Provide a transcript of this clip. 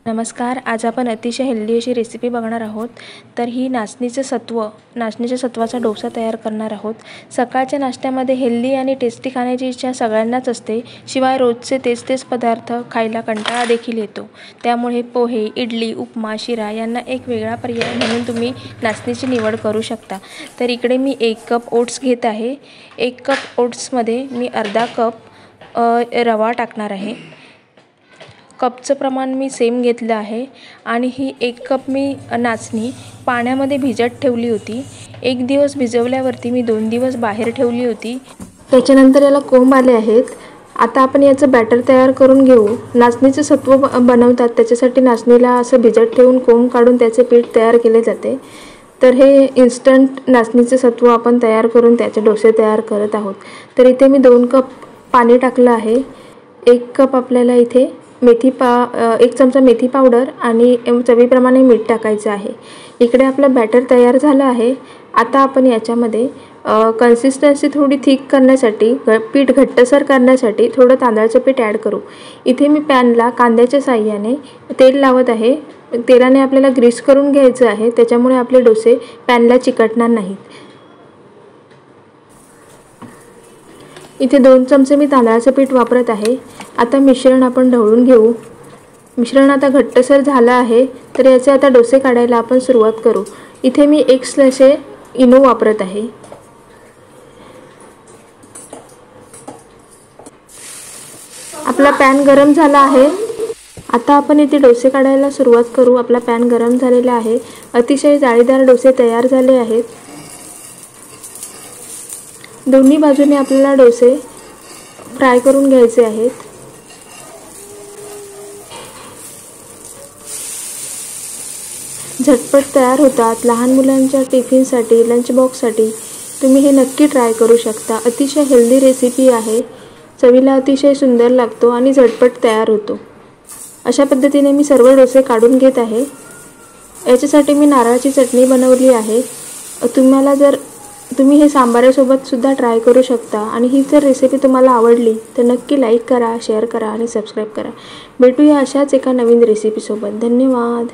नमस्कार. आज आपण अतिशय हेल्दी अशी रेसिपी बघणार आहोत. तर ही नाचणीच्या सत्वाचा डोसा तयार करणार आहोत. सकाळच्या नाश्त्यामध्ये हेल्दी आणि टेस्टी खाण्याची इच्छा सगळ्यांनाच असते. शिवाय रोजचे तेच पदार्थ खायला कंटाळा देखील येतो. त्यामुळे पोहे, इडली, उपमा, शिरा यांना एक वेगळा पर्याय म्हणून तुम्ही नाचणीची निवड करू शकता. तर इकडे मी 1 कप ओट्स घेत आहे. 1 कप ओट्समध्ये मी अर्धा कप रवा टाकणार आहे. कपचं प्रमाण मी सेम घेतलं आहे. आणि ही 1 कप मी नाचणी पाण्यामध्ये भिजत ठेवली होती. 1 दिवस भिजवल्यावरती मी 2 दिवस बाहेर ठेवली होती. त्याच्यानंतर याला कोंब आले आहेत. आता आपण याचं बॅटर तयार करून घेऊ. नाचणीचं सत्व बनवतात त्याच्यासाठी नाचणीला असं भिजत ठेवून कोंब काढून त्याचे पीठ तयार केले जाते. तर हे इन्स्टंट नाचणीचं सत्व आपण तयार करून त्याचे डोसे तयार करत आहोत. तर इथे मी 2 कप पाणी टाकलं आहे. 1 कप आपल्याला इथे 1 चमचा मेथी पावडर आणि चवीप्रमाणे मीठ टाकायचं आहे. इकडे आपलं बॅटर तयार झालं आहे. आता आपण याच्यामध्ये कन्सिस्टन्सी थोडी थिक करण्यासाठी पीठ घट्टसर करण्यासाठी थोडं तांदळाचं पीठ ॲड करू. इथे मी पॅनला कांद्याच्या साहाय्याने तेल लावत आहे. तेलाने आपल्याला ग्रीस करून घ्यायचं आहे, त्याच्यामुळे आपले डोसे पॅनला चिकटणार नाहीत. इथे 2 चमचे मी तांदळाचं पीठ वापरत आहे. आता मिश्रण आपण ढवळून घेऊ. मिश्रण आता घट्टसर झालं आहे. तर याचे आता डोसे काढायला आपण सुरुवात करू. इथे मी 1 स्लॅशे इनो वापरत आहे. आपला पॅन गरम झाला आहे. आता आपण इथे डोसे काढायला सुरुवात करू. आपला पॅन गरम झालेला आहे. अतिशय जाळीदार डोसे तयार झाले आहेत. दोन्ही बाजूने आपल्याला डोसे फ्राय करून घ्यायचे आहेत. झटपट तयार होतात. लहान मुलांच्या टिफिनसाठी, लंच बॉक्ससाठी तुम्ही हे नक्की ट्राय करू शकता. अतिशय हेल्दी रेसिपी आहे. चवीला अतिशय सुंदर लागतो आणि झटपट तयार होतो. अशा पद्धतीने मी सर्व डोसे काढून घेत आहे. याच्यासाठी मी नारळाची चटणी बनवली आहे. तुम्ही हे सांबारासोबत सुद्धा ट्राय करू शकता. आणि ही जर रेसिपी तुम्हाला आवडली तर नक्की लाईक करा, शेअर करा आणि सबस्क्राईब करा. भेटूया अशाच एका नवीन रेसिपीसोबत. धन्यवाद.